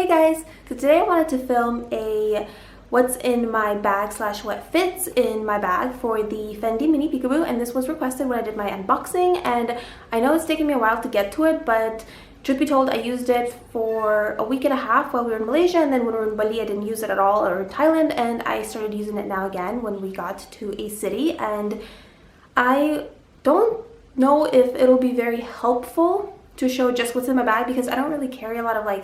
Hey guys, so today I wanted to film a what's in my bag slash what fits in my bag for the Fendi Mini Peekaboo, and this was requested when I did my unboxing, and I know it's taken me a while to get to it, but truth be told, I used it for a week and a half while we were in Malaysia, and then when we were in Bali I didn't use it at all, or in Thailand, and I started using it now again when we got to a city. And I don't know if it'll be very helpful to show just what's in my bag because I don't really carry a lot of like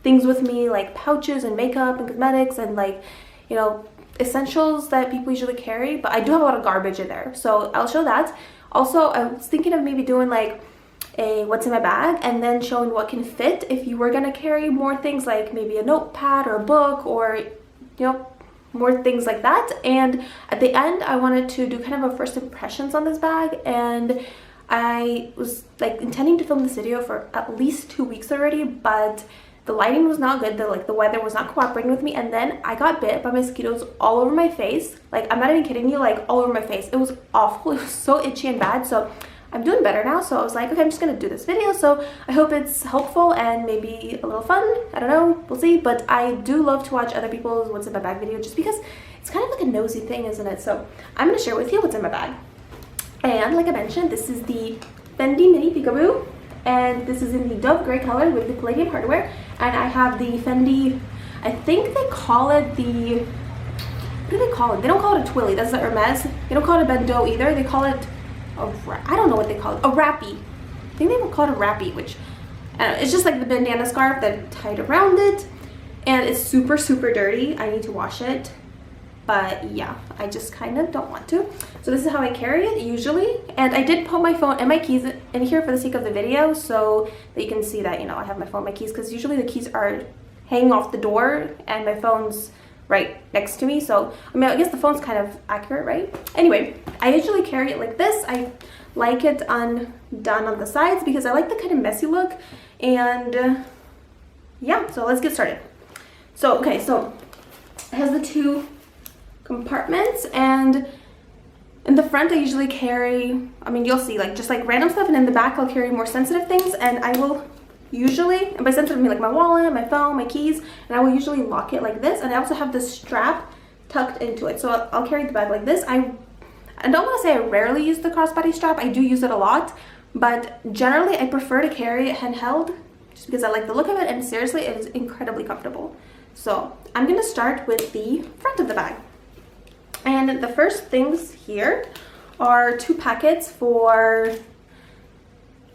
things with me, like pouches and makeup and cosmetics and like, you know, essentials that people usually carry, but I do have a lot of garbage in there, so I'll show that. Also, I was thinking of maybe doing like a what's in my bag and then showing what can fit if you were gonna carry more things, like maybe a notepad or a book, or you know, more things like that. And at the end I wanted to do kind of a first impressions on this bag, and I was like intending to film this video for at least 2 weeks already, but the lighting was not good, the weather was not cooperating with me, and then I got bit by mosquitoes all over my face. Like, I'm not even kidding you, like all over my face. It was awful. It was so itchy and bad. So I'm doing better now, so I was like, okay, I'm just gonna do this video, so I hope it's helpful and maybe a little fun. I don't know, we'll see. But I do love to watch other people's what's in my bag video just because it's kind of like a nosy thing, isn't it? So I'm gonna share with you what's in my bag. And like I mentioned, this is the Fendi Mini Peekaboo, and this is in the Dove Grey color with the palladium hardware. And I have the Fendi, I think they call it the, what do they call it? They don't call it a twilly, that's the Hermes. They don't call it a bandeau either. They call it I don't know what they call it, a wrappy. I think they would call it a wrappy, which, I don't know, it's just like the bandana scarf that tied around it, and it's super, super dirty. I need to wash it, but yeah, I just kind of don't want to. So this is how I carry it usually, and I did put my phone and my keys in here for the sake of the video so that you can see that, you know, I have my phone, my keys, because usually the keys are hanging off the door and my phone's right next to me. So I mean, I guess the phone's kind of accurate, right? Anyway, I usually carry it like this. I like it undone on the sides because I like the kind of messy look. And yeah, so let's get started. So okay, so it has the two compartments, and in the front I usually carry, I mean, you'll see like just like random stuff, and in the back I'll carry more sensitive things. And I will usually, and by sensitive I mean like my wallet, my phone, my keys, and I will usually lock it like this. And I also have this strap tucked into it, so I'll carry the bag like this. I don't want to say I rarely use the crossbody strap. I do use it a lot, but generally I prefer to carry it handheld just because I like the look of it, and seriously, it is incredibly comfortable. So I'm gonna start with the front of the bag, and the first things here are 2 packets for,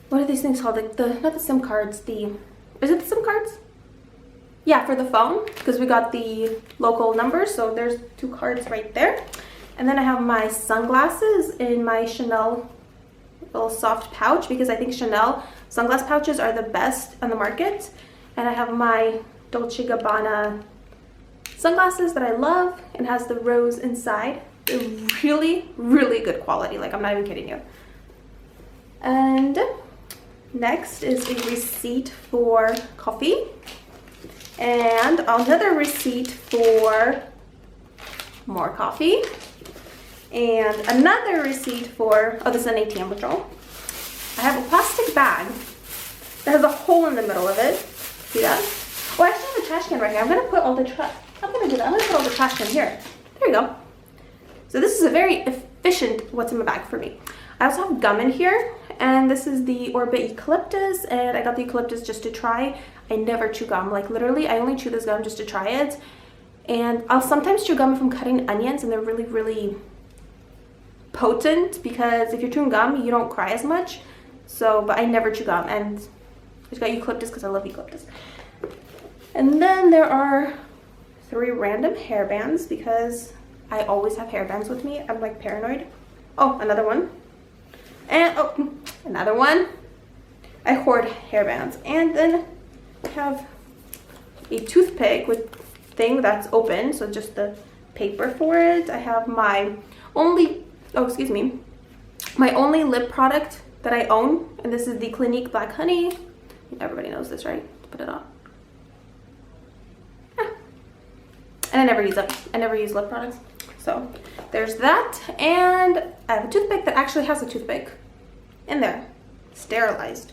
what are these things called? Like not the SIM cards, is it the SIM cards? Yeah, for the phone, because we got the local numbers, so there's 2 cards right there. And then I have my sunglasses in my Chanel little soft pouch, because I think Chanel sunglass pouches are the best on the market. And I have my Dolce & Gabbana sunglasses that I love, and has the rose inside. They're really, really good quality, like I'm not even kidding you. And next is a receipt for coffee, and another receipt for more coffee, and another receipt for, oh, this is an ATM withdrawal. I have a plastic bag that has a hole in the middle of it. See that? Oh, I actually have a trash can right here. I'm gonna put all the I'm gonna put all the trash in here. There you go. So this is a very efficient what's in my bag for me. I also have gum in here, and this is the Orbit Eucalyptus, and I got the eucalyptus just to try. I never chew gum, like literally I only chew this gum just to try it. And I'll sometimes chew gum if I'm cutting onions and they're really, really potent, because if you're chewing gum you don't cry as much. So, but I never chew gum, and I just got eucalyptus because I love eucalyptus. And then there are 3 random hairbands, because I always have hairbands with me. I'm like paranoid. Oh, another one. And oh, another one. I hoard hairbands. And then I have a toothpick with thing that's open, so just the paper for it. I have my only, oh excuse me, my only lip product that I own, and this is the Clinique Black Honey. Everybody knows this, right? Put it on. Yeah. And I never use it. I never use lip products. So there's that, and I have a toothpick that actually has a toothpick in there, sterilized.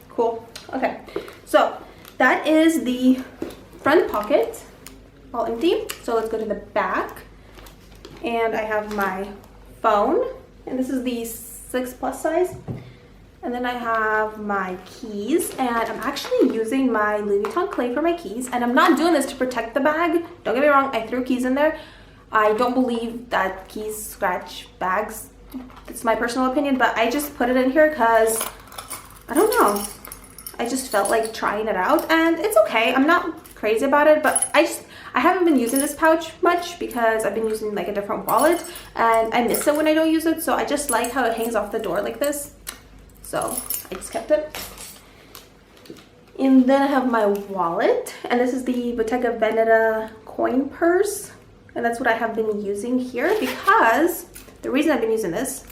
Cool. Okay, so that is the front pocket, all empty. So let's go to the back. And I have my phone, and this is the 6+ size. And then I have my keys, and I'm actually using my Louis Vuitton clay for my keys, and I'm not doing this to protect the bag. Don't get me wrong, I threw keys in there. I don't believe that keys scratch bags. It's my personal opinion, but I just put it in here because, I don't know, I just felt like trying it out, and it's okay. I'm not crazy about it, but I haven't been using this pouch much because I've been using like a different wallet, and I miss it when I don't use it, so I just like how it hangs off the door like this. So I just kept it. And then I have my wallet, and this is the Bottega Veneta coin purse, and that's what I have been using here because the reason I've been using this,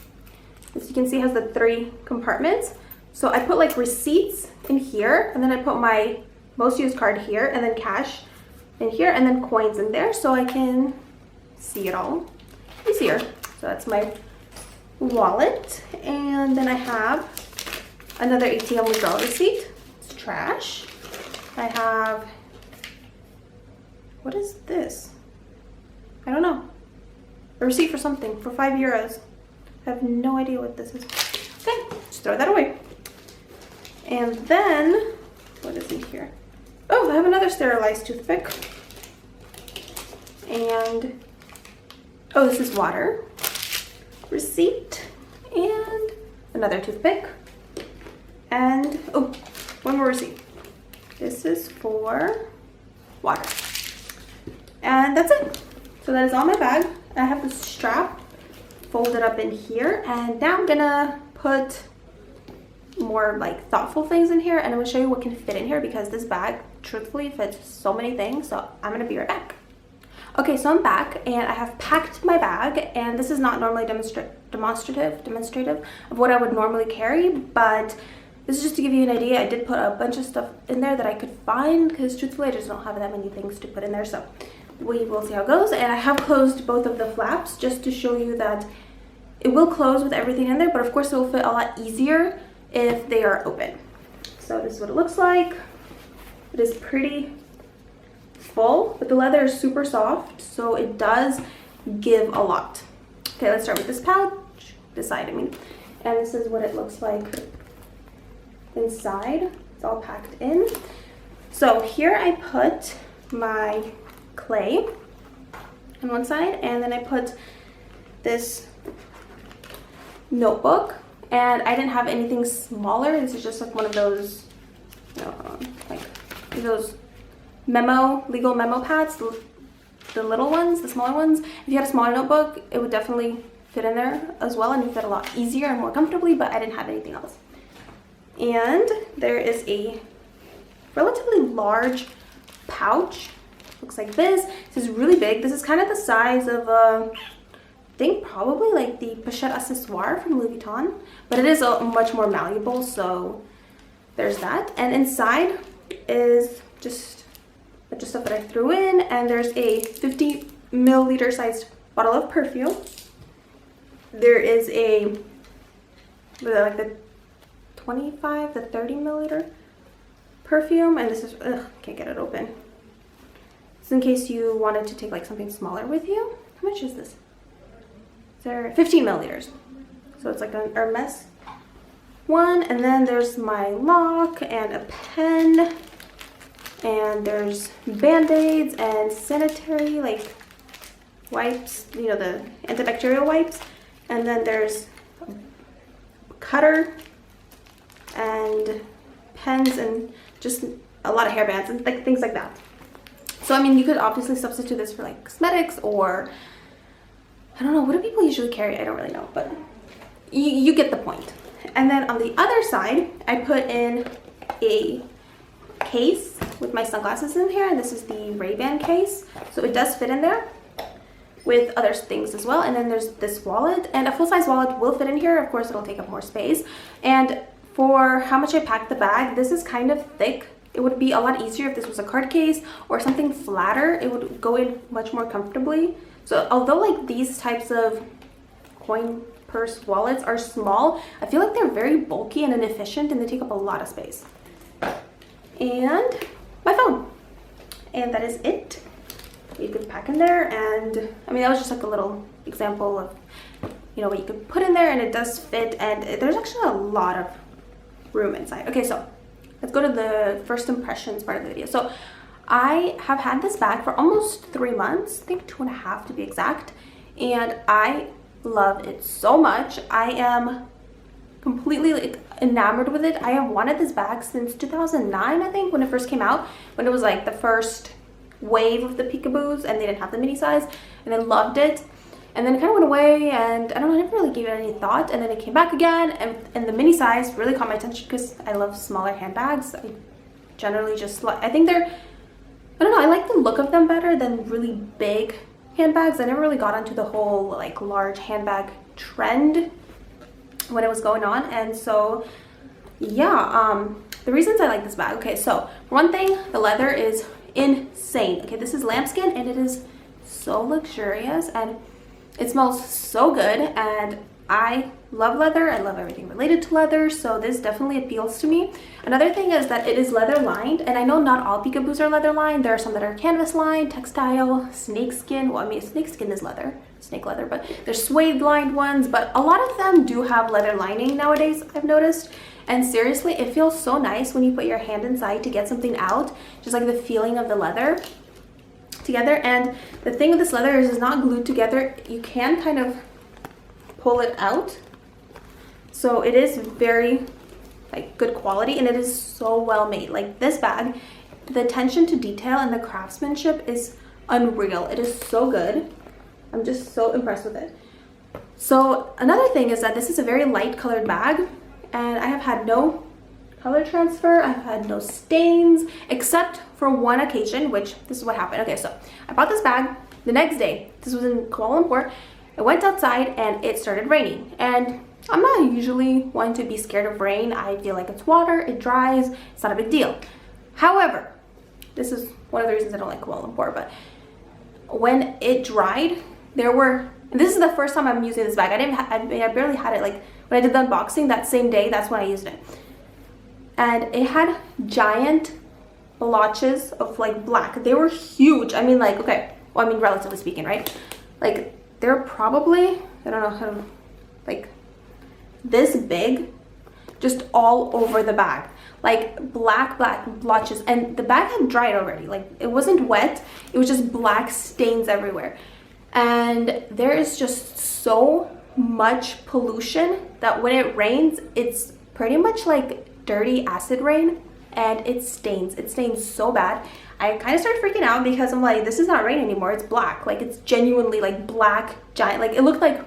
as you can see, has the 3 compartments. So I put like receipts in here, and then I put my most used card here, and then cash in here, and then coins in there so I can see it all easier. So that's my wallet, and then I have another ATM withdrawal receipt. It's trash. I have, what is this? I don't know. A receipt for something for €5. I have no idea what this is. Okay, just throw that away. And then, what is in here? Oh, I have another sterilized toothpick. And, oh, this is water. Receipt. And another toothpick. And, oh, one more receipt. This is for water. And that's it. So that is all my bag. I have the strap folded up in here. And now I'm gonna put more like thoughtful things in here, and I'm gonna show you what can fit in here because this bag truthfully fits so many things. So I'm gonna be right back. Okay, so I'm back and I have packed my bag, and this is not normally demonstrative of what I would normally carry, but this is just to give you an idea. I did put a bunch of stuff in there that I could find because truthfully I just don't have that many things to put in there, so we will see how it goes. And I have closed both of the flaps just to show you that it will close with everything in there, but of course it will fit a lot easier if they are open. So this is what it looks like. It is pretty full, but the leather is super soft, so it does give a lot. Okay, let's start with this pouch, this side I mean, and this is what it looks like inside. It's all packed in. So here I put my clay on one side, and then I put this notebook, and I didn't have anything smaller. This is just like one of those, you know, like those legal memo pads, the little ones, the smaller ones. If you had a smaller notebook, it would definitely fit in there as well, and you fit a lot easier and more comfortably, but I didn't have anything else. And there is a relatively large pouch. Looks like this. This is really big. This is kind of the size of I think probably like the pochette accessoire from Louis Vuitton, but it is much more malleable, so there's that. And inside is just a bunch of stuff that I threw in, and there's a 50 milliliter sized bottle of perfume. There is a like the 25 to 30 milliliter perfume, and this is can't get it open. It's in case you wanted to take like something smaller with you. How much is this? They're 15 milliliters, so it's like an Hermes one. And then there's my lock and a pen, and there's band-aids and sanitary like wipes, you know, the antibacterial wipes, and then there's a cutter and pens and just a lot of hairbands and like things like that. So I mean, you could obviously substitute this for like cosmetics, or I don't know, what do people usually carry? I don't really know, but you get the point. And then on the other side, I put in a case with my sunglasses in here, and this is the Ray-Ban case, so it does fit in there with other things as well. And then there's this wallet, and a full-size wallet will fit in here. Of course, it'll take up more space, and for how much I packed the bag, this is kind of thick. It would be a lot easier if this was a card case or something flatter. It would go in much more comfortably. So although like these types of coin purse wallets are small, I feel like they're very bulky and inefficient, and they take up a lot of space. And my phone. and that is it. You could pack in there, and I mean that was just like a little example of, you know, what you could put in there, and it does fit, and there's actually a lot of room inside. Okay, so let's go to the first impressions part of the video. So I have had this bag for almost 3 months, I think 2.5 to be exact, and I love it so much. I am completely like enamored with it. I have wanted this bag since 2009, I think, when it first came out, when it was like the first wave of the peekaboos and they didn't have the mini size, and I loved it. And then it kind of went away, and I don't know, I never really gave it any thought, and then it came back again, and the mini size really caught my attention because I love smaller handbags. I generally just like, I think they're, I don't know, I like the look of them better than really big handbags. I never really got onto the whole like large handbag trend when it was going on, and so yeah, the reasons I like this bag. Okay, so for one thing, the leather is insane. Okay, this is lambskin, and it is so luxurious, and it smells so good, and I love leather. I love everything related to leather, so this definitely appeals to me. Another thing is that it is leather lined, and I know not all peekaboos are leather lined. There are some that are canvas lined, textile, snakeskin. Well, I mean, snakeskin is leather, snake leather, but there's suede lined ones, but a lot of them do have leather lining nowadays, I've noticed. And seriously, it feels so nice when you put your hand inside to get something out, just like the feeling of the leather together. And the thing with this leather is it's not glued together. You can kind of pull it out, so it is very like good quality, and it is so well made. Like this bag, the attention to detail and the craftsmanship is unreal. It is so good. I'm just so impressed with it. So another thing is that this is a very light colored bag, and I have had no color transfer. I've had no stains, except for one occasion, which this is what happened. Okay, so I bought this bag the next day. This was in Kuala Lumpur. I went outside and it started raining, and I'm not usually one to be scared of rain. I feel like it's water, it dries, it's not a big deal. However, this is one of the reasons I don't like Kuala Lumpur, but when it dried, there were, and this is the first time I'm using this bag. I barely had it, like when I did the unboxing that same day, that's when I used it. And it had giant blotches of like black. They were huge. I mean, like, okay, well, I mean, relatively speaking, right? Like, they're probably, I don't know how to, like this big, just all over the bag, like black blotches, and the bag had dried already. Like, it wasn't wet, it was just black stains everywhere. And there is just so much pollution that when it rains, it's pretty much like dirty acid rain, and it stains so bad. I kind of started freaking out because I'm like, this is not rain anymore, it's black. Like, it's genuinely like black, giant, like it looked like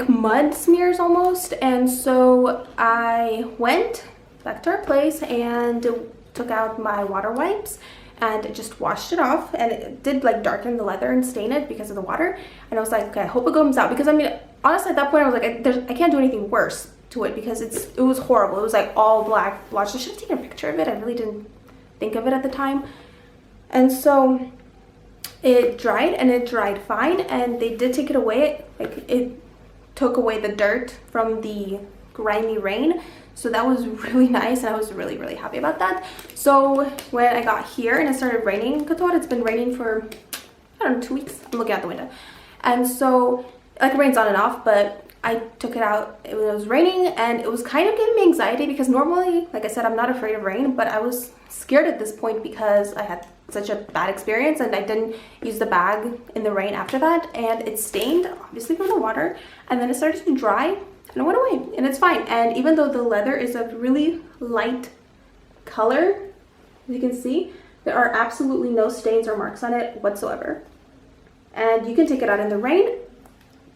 mud smears almost. And so I went back to our place and took out my water wipes and just washed it off, and it did like darken the leather and stain it because of the water. And I was like, okay, I hope it comes out, because I mean, honestly, at that point I was like, I can't do anything worse to it because it was horrible. It was like all black blotches. I should have taken a picture of it. I really didn't think of it at the time. And so it dried, and it dried fine, and they did take it away. Like, it took away the dirt from the grimy rain, so that was really nice, and I was really happy about that. So when I got here and it started raining, Qatar, it's been raining for, I don't know, 2 weeks. I'm looking out the window, and so like it rains on and off, but I took it out. It was raining, and it was kind of giving me anxiety because normally, like I said, I'm not afraid of rain, but I was scared at this point because I had such a bad experience, and I didn't use the bag in the rain after that, and it stained obviously from the water, and then it started to dry and it went away, and it's fine. And even though the leather is a really light color, as you can see, there are absolutely no stains or marks on it whatsoever, and you can take it out in the rain.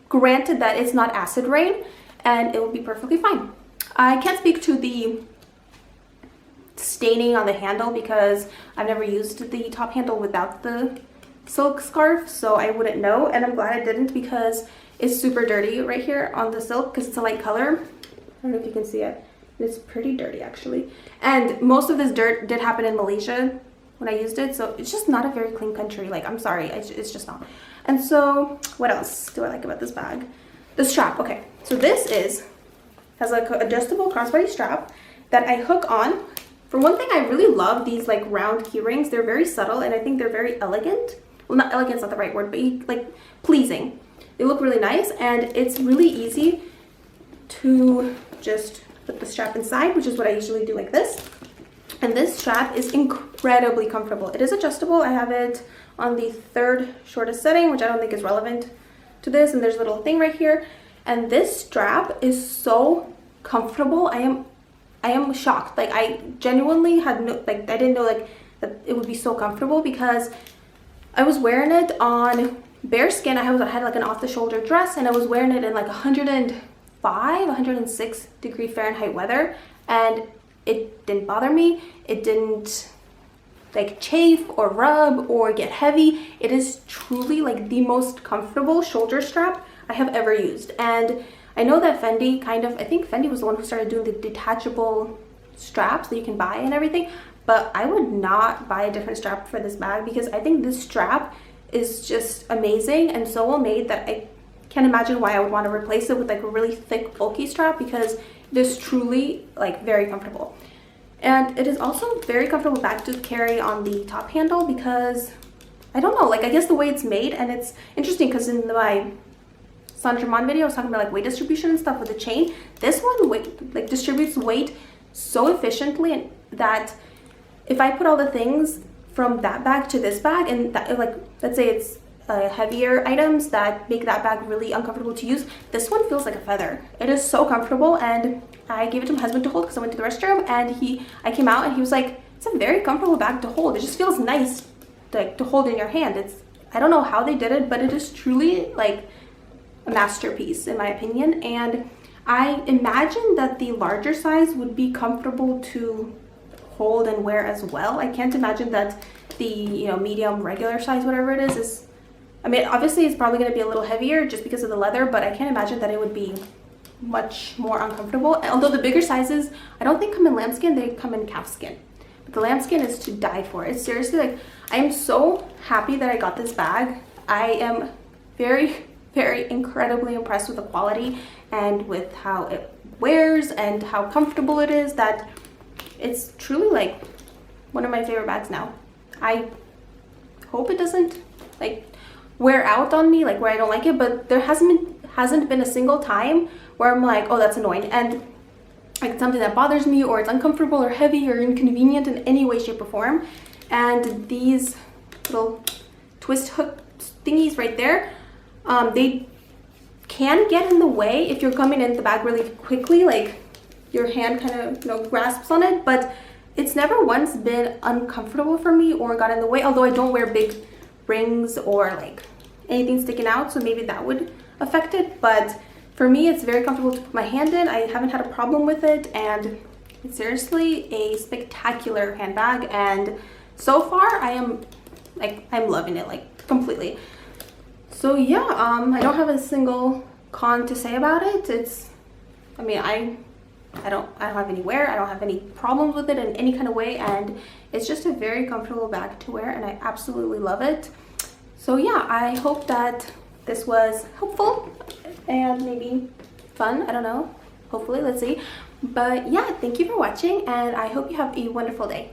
Granted that it's not acid rain, and it will be perfectly fine. I can't speak to the staining on the handle because I've never used the top handle without the silk scarf, so I wouldn't know, and I'm glad I didn't because it's super dirty right here on the silk because it's a light color. I don't know if you can see it. It's pretty dirty actually, and most of this dirt did happen in Malaysia when I used it, so it's just not a very clean country. Like, I'm sorry, it's just not. And so what else do I like about this bag? The strap. Okay, so this has like an adjustable crossbody strap that I hook on For one thing, I really love these like round key rings. They're very subtle and I think they're very elegant. Well, not elegant's not the right word, but like pleasing. They look really nice, and it's really easy to just put the strap inside, which is what I usually do like this. And this strap is incredibly comfortable. It is adjustable. I have it on the 3rd shortest setting, which I don't think is relevant to this, and there's a little thing right here. And this strap is so comfortable. I am shocked. Like, I genuinely had no, like, I didn't know like that it would be so comfortable, because I was wearing it on bare skin. I had like an off-the-shoulder dress, and I was wearing it in like 105, 106 degree Fahrenheit weather, and it didn't bother me. It didn't like chafe or rub or get heavy. It is truly like the most comfortable shoulder strap I have ever used. And I know that Fendi I think Fendi was the one who started doing the detachable straps that you can buy and everything, but I would not buy a different strap for this bag, because I think this strap is just amazing and so well made that I can't imagine why I would want to replace it with like a really thick bulky strap, because it is truly like very comfortable. And it is also very comfortable bag to carry on the top handle, because I don't know, like I guess the way it's made. And it's interesting because in my Saint Germain video I was talking about like weight distribution and stuff with the chain. This one like distributes weight so efficiently, and that if I put all the things from that bag to this bag, and that, like let's say it's heavier items that make that bag really uncomfortable to use, this one feels like a feather. It is so comfortable, and I gave it to my husband to hold because I went to the restroom, and I came out and he was like, it's a very comfortable bag to hold. It just feels nice like to hold in your hand. I don't know how they did it, but it is truly like a masterpiece in my opinion. And I imagine that the larger size would be comfortable to hold and wear as well. I can't imagine that the medium regular size, whatever it is I mean, obviously it's probably going to be a little heavier just because of the leather, but I can't imagine that it would be much more uncomfortable. Although the bigger sizes I don't think come in lambskin, they come in calfskin. But the lambskin is to die for. It's seriously like, I am so happy that I got this bag. I am very, very incredibly impressed with the quality and with how it wears and how comfortable it is, that it's truly like one of my favorite bags now. I hope it doesn't like wear out on me, like where I don't like it, but there hasn't been a single time where I'm like, oh, that's annoying, and like something that bothers me, or it's uncomfortable or heavy or inconvenient in any way, shape, or form. And these little twist hook thingies right there, they can get in the way if you're coming in the bag really quickly, like your hand kind of grasps on it, but it's never once been uncomfortable for me or got in the way, although I don't wear big rings or like anything sticking out, so maybe that would affect it. But for me, it's very comfortable to put my hand in. I haven't had a problem with it, and it's seriously a spectacular handbag. And so far I'm loving it like completely. So yeah, I don't have a single con to say about it. I mean, I don't have any wear, I don't have any problems with it in any kind of way, and it's just a very comfortable bag to wear, and I absolutely love it. So yeah, I hope that this was helpful and maybe fun. I don't know, hopefully, let's see. But yeah, thank you for watching, and I hope you have a wonderful day.